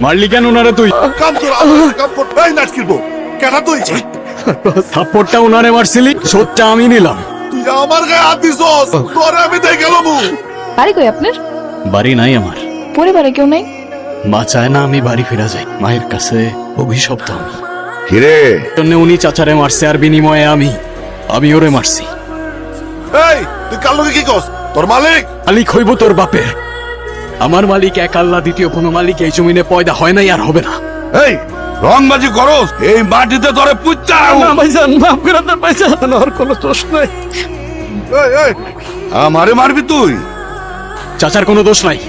মারলি কেন ওনারে তুই? কাম তোর কাম কর এই নাচ কিরবো কেন তুই থাপ্পড়টা ওনারে মারছিলি, শোধটা আমি নিলাম। তুই আমার গায়ে হাত দিছস তোরে আমি দেখে গেলাম। বাড়ি কই আপনার? বাড়ি নাই আমার। পরিবারে কেউ নাই? মা চায় না আমি বাড়ি ফিরা যাই, মায়ের কাছে অভিশপ্ত আমি। কিরে জন্য উনি চাচারে মারছে আর বিনিময়ে আমি ওরে মারছি। এই তুই কাল লোকে কি কস? তোর মালিক মালিক হইব তোর বাপের। আমার মালিক এক আল্লাহ, দ্বিতীয় কোনো মালিক এই জমিনে পয়দা হয় নাই আর হবে না। এই রংবাজি করস এই মাটিতে তোরে পুচ্চা। ভাইজান মাফ করে দেন ভাইজান, আর কোনো দোষ নাই। এই আমারে মারবি তুই? চাচার কোনো দোষ নাই,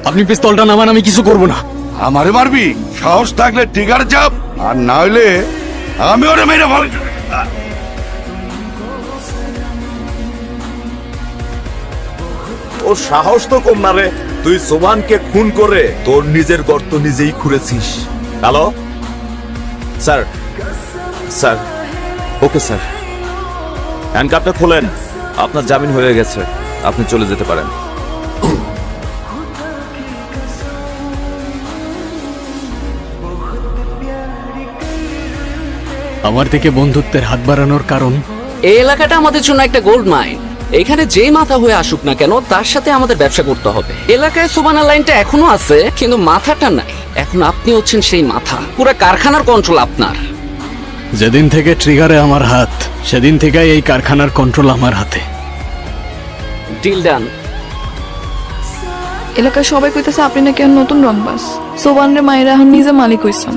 আপনি পিস্তলটা নামান, আমি কিছু করব না। আমারে মারবি? সাহস থাকলে টিকার চাপ, আর না হইলে আমি ওরে মেরে ফেল। ওর সাহস তো কম না রে। তুই সোবানকে খুন করে তোর নিজের গর্ত নিজেই খুঁড়েছিস। Hello sir, sir okay sir, হ্যান্ডকাপটা খোলেন, আপনার জামিন হয়ে গেছে, আপনি চলে যেতে পারেন। আমার থেকে বন্ধুত্বের হাত বাড়ানোর কারণ? এই এলাকাটা আমাদের জন্য একটা গোল্ড মাইন। এখানে যে মাথা হয়ে আসুক না কেন, তার সাথে আমাদের ব্যবসা করতে হবে। এলাকায় সোবানা লাইনটা এখনো আছে, কিন্তু মাথাটা নাই। এখন আপনি হচ্ছেন সেই মাথা, পুরো কারখানার কন্ট্রোল আপনার। যেদিন থেকে ট্রিগারে আমার হাত, সেদিন থেকে এই কারখানার কন্ট্রোল আমার হাতে। Deal done. এলাকার সবাই কইতেছে আপনি নাকি আর নতুন রংবাজ। সোবানরে মায়েরা এখন নিজে মালিক হইছেন।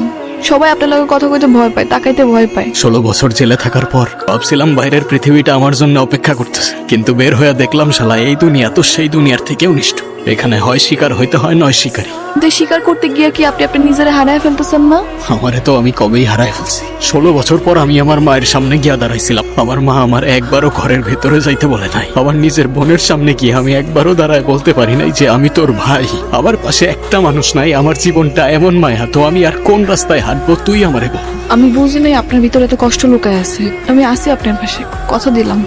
সবাই আপনার লগে কথা কইতে ভয় পায়, তাকাইতে ভয় পায়। 16 বছর জেলে থাকার পর ভাবছিলাম বাইরের পৃথিবীটা আমার জন্য অপেক্ষা করতেছে, কিন্তু বের হয়ে দেখলাম শালা এই দুনিয়া তো সেই দুনিয়ার থেকেও নিষ্ঠুর। এখানে হয় শিকার হইতে হয়, নয় শিকারী। কিন্তু স্বীকার করতে গিয়ে কি আপনি নিজেরে হারায় ফেলতেছেন না? আমারে তো আমি কবেই হারায় ফেলছি। 16 বছর পর আমি আমার মায়ের সামনে গিয়া দাঁড়াইছিলাম। আমার মা আমার একবারও ঘরের ভেতরে যাইতে বলে নাই। আমার নিজের বোনের সামনে গিয়ে আমি একবারও দাঁড়ায় বলতে পারি নাই যে আমি তোর ভাই। আমার পাশে একটা মানুষ নাই। আমার জীবনটা এমন মায়া, তো আমি আর কোন রাস্তায় হাঁটবো তুই আমারে বল। আমি বুঝি নাই আপনার ভিতরে এত কষ্ট লুকায় আছে। আমি আসি আপনার পাশে, কথা দিলাম।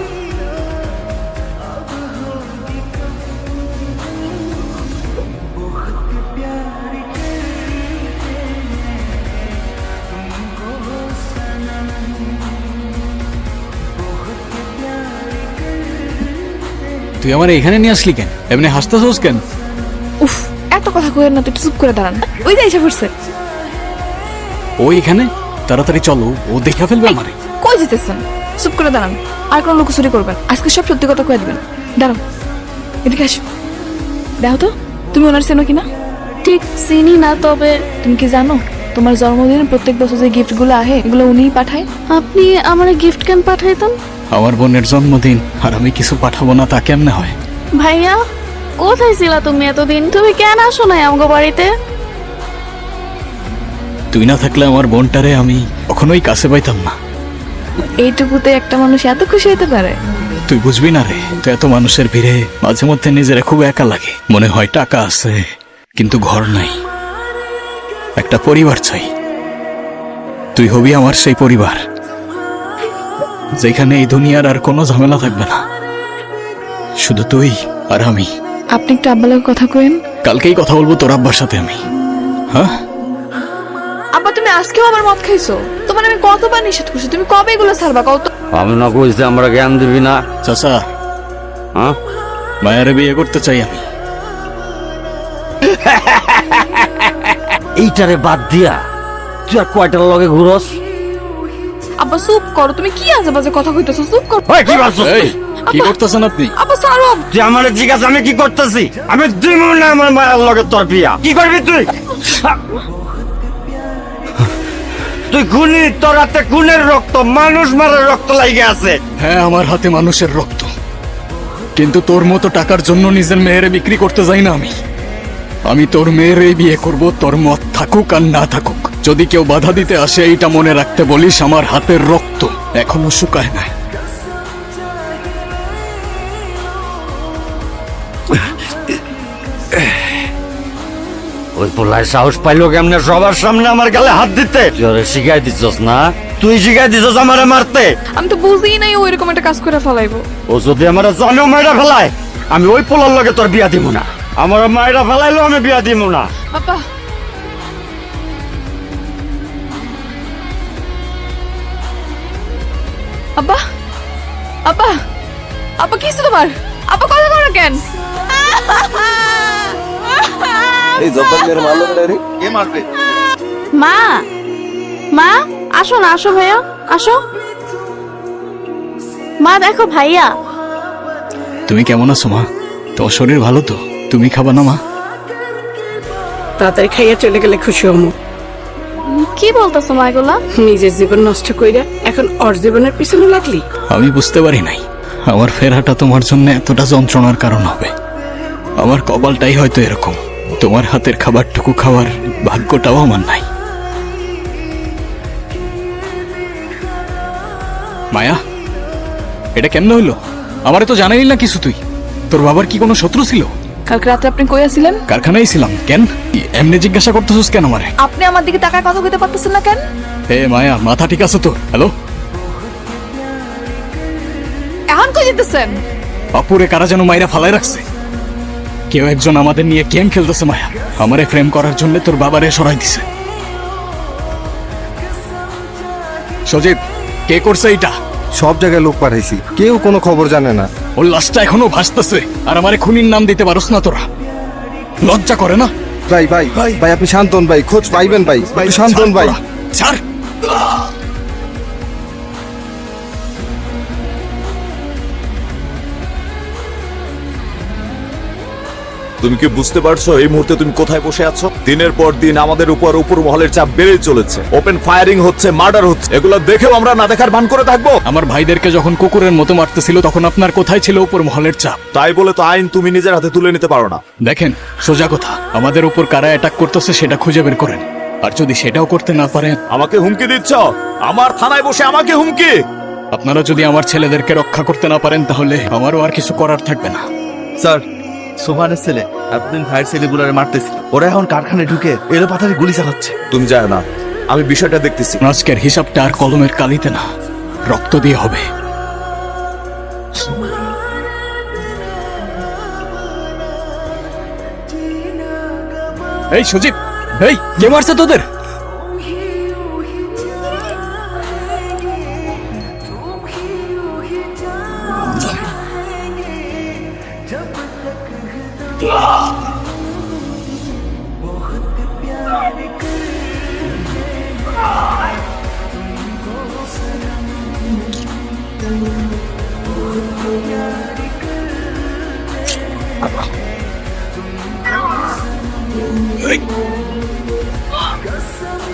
তুই আমার এখানে নিয়ে আসলি কেন? এমনি হাসতেছোস কেন? উফ, এত কথা কইেন না তো, একটু চুপ করে দাঁড়ান। ওই যে এসে পড়ছে। ও এখানে? তাড়াতাড়ি চলো, ও দেখা ফেলবে আমারে। কই যেতেছেন? চুপ করে দাঁড়ান। আর কোনো লুকোচুরি করবেন? আজকে সব সত্যি কথা কয়ে দিবেন। দাঁড়াও, এদিকে আসো। দেখো তো তুমি ওনার চেনো কিনা? ঠিক চিনি না, তবে তুমি কি জানো তোমার জন্মদিনে প্রত্যেক বছর যে গিফট গুলো আহে এগুলো উনিই পাঠায়। আপনি আমার গিফট কেন পাঠাইতেন? আমার বোনের জন্মদিন আর আমি কিছু পাঠাবো না, তা কেমনে হয়? ভাইয়া, কোথায় ছিলা তুমি এতদিন? তুমি কেন আসো নাই আমগো বাড়িতে? তুই না থাকলে আমার বোনটারে আমি কখনোই কাছে পাইতাম না। এইটুকুতে একটা মানুষ এত খুশি হতে পারে? তুই বুঝবি না রে, তো এত মানুষের ভিড়ে মাঝে মধ্যে নিজেরা খুব একা লাগে। মনে হয় টাকা আছে কিন্তু ঘর নাই, একটা পরিবার চাই। তুই হবি আমার সেই পরিবার, যেখানে এই দুনিয়ার আর কোনো ঝামেলা থাকবে না, শুধু তুই আর আমি। আপনি একটু আব্বার লগে কথা কইেন। কালকেই কথা বলবো তোর আব্বার সাথে আমি। হ্যাঁ আব্বা, তুমি আজকেও আমার মদ খাইছো? তোমার আমি কতবার নিষেধ করছি, তুমি কবে এগুলো ছাড়বা কত? আমি না কইছি আমরা জ্ঞান দিবি না। চাচা, হ্যাঁ মায়ারে বিয়ে করতে চাই আমি। এইটারে বাদ দিয়া তুই আর কয়টার লগে ঘুরস? আব্বা চুপ করো, তুমি কি আজে বাজে কথা কইতেছো? চুপ করো। ওই কি বলছস? এই কি করতেছেন আপনি? আব্বা ছাড়ো। তুই আমারে জিজ্ঞাসা আমি কি করতেছি? আমি দিব না আমার মায়ের লগে তোর বিয়া। কি করবি তুই? তুই খুনি, তোর হাতে খুনের রক্ত, মানুষ মারার রক্ত লাগে আছে। হ্যাঁ, আমার হাতে মানুষের রক্ত, কিন্তু তোর মতো টাকার জন্য নিজের মেয়েরে বিক্রি করতে যাই না আমি। আমি তোর মেয়েরে বিয়ে করব, তোর মত থাকুক আর না থাকুক। যদি কেউ বাধা দিতে আসে এইটা মনে রাখতে বলিস, আমার হাতের রক্ত এখনো শুকায় না। ওই পোলায় সাহস পাইলো কেমনে সবার সামনে আমার গালে হাত দিতে? তুই শিখাই দিছস না? তুই শিখাই দিছস আমারে মারতে? আমি তো বুঝি নাই ও এরকম একটা কাজ করে ফেলাইবো। ও যদি আমার জানেও মায়েরা ফেলায়, আমি ওই পোলার লগে তোর বিয়া দিব না। আমার মায়েরা ফেলাইলেও আমি বিয়া দিব না। আব্বা আব্বা আব্বা আব্বা কি হয়েছে তোমার? আব্বা কথা করো কেন? এই জব্বারের মারলো রে। কে মারবে? মা মা আসো না, আসো ভাইয়া আসো। মা দেখো ভাইয়া। তুমি কেমন আছো মা? তোর শরীর ভালো তো? তুমি খাবা না মা? তাড়াতাড়ি খাইয়া চলে গেলে খুশি হমু। কি বলতেছো মা এগুলা? নিজের জীবন নষ্ট কইরা এখন ওর জীবনের পিছনে লাগলি। আমি বুঝতে পারি নাই আমার ফেরাটা তোমার জন্য এতটা যন্ত্রণার কারণ হবে। আমার কপালটাই হয়তো এরকম, তোমার হাতের খাবারটুকু খাওয়ার ভাগ্যটাও আমার নাই। মায়া, এটা কেমনে হইলো? আমারে তো জানাইলি না কিছু তুই। তোর বাবার কি কোনো শত্রু ছিল? কালকে রাতে আপনি কই আছিলেন? কারখানায় ছিলাম। কেন এমনি জিজ্ঞাসা করতেছিস কেন আমারে? আপনি আমার দিকে তাকায় কথা কইতে পারতেছেন না কেন? হে মায়া, মাথা ঠিক আছে তো? হ্যালো, এখন কই যেতেছেন? অপুরে কারা যেন মাইরা ফালাই রাখছে। কেউ একজন আমাদের নিয়ে গেম খেলতেছে মায়া। আমারে ফ্রেম করার জন্য তোর বাবারে সরাই দিছে। সজীব, কে করছে এইটা? সব জায়গায় লোক পাঠাইছি, কেউ কোনো খবর জানে না। ওর লাশটা এখনো ভাসতেছে আর আমারে খুনির নাম দিতে পারোস না তোরা? লজ্জা করে না? ভাই ভাই ভাই ভাই আপনি শান্ত হন ভাই, খোঁজ পাইবেন ভাই, একটু শান্ত হন ভাই। ছাড়। তুমি কি বুঝতে পারছো এই মুহূর্তে তুমি কোথায় বসে আছো? দিনের পর দিন আমাদের উপর উপর মহলের চাপ বেড়েই চলেছে। ওপেন ফায়ারিং হচ্ছে, মার্ডার হচ্ছে, এগুলো দেখেও আমরা না দেখার ভান করে থাকবো? আমার ভাইদেরকে যখন কুকুরের মতো মারতেছিল তখন আপনার কোথায় ছিল উপর মহলের চাপ? তাই বলে তো আইন তুমি নিজের হাতে তুলে নিতে পারো না। দেখেন, সোজা কথা, আমাদের উপর কারা অ্যাটাক করতেছে সেটা খুঁজে বের করেন। আর যদি সেটাও করতে না পারেন, আমাকে হুমকি দিচ্ছ? আমার থানায় বসে আমাকে হুমকি? আপনারা যদি আমার ছেলেদেরকে রক্ষা করতে না পারেন তাহলে আমারও আর কিছু করার থাকবে না। স্যার, সোহানের ছেলে এতদিন ভাইয়ের ছেলেগুলোরে মারতেছিল, ওরা এখন কারখানায় ঢুকে এলো পাথারে গুলি চালাচ্ছে। তুমি যায় না, আমি বিষয়টা দেখতেছি। আজকের হিসাবটা আর কলমের কালিতে না, রক্ত দিয়ে হবে। এই সুজিত, এই কে মারছে তোদের?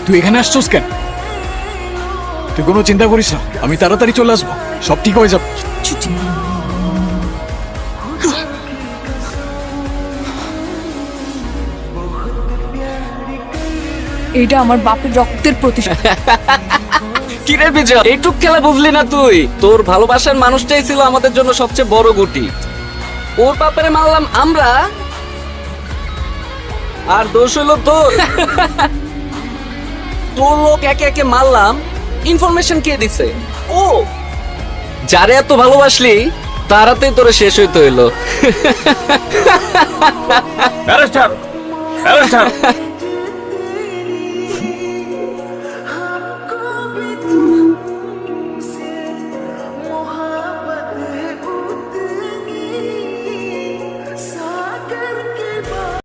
তুই এখানে আসছস কেন? তুই কোনো চিন্তা করিস না, আমি তাড়াতাড়ি চলে আসবো, সব ঠিক হয়ে যাবে। এইটা আমার বাপের রক্তের প্রতিশোধ। কিরে বিজয়, এইটুক খেলা বুঝলি না তুই? তোর ভালোবাসার মানুষটাই ছিল আমাদের জন্য সবচেয়ে বড় গুটি। ওর বাপারে মারলাম আমরা, আর দোষ হলো তোর। তোর লোক একে একে মারলাম, ইনফরমেশন কে দিছে? ও, যারে এত ভালোবাসলি তারাতেই তোরে শেষ হইতে হইলো। অ্যারেস্ট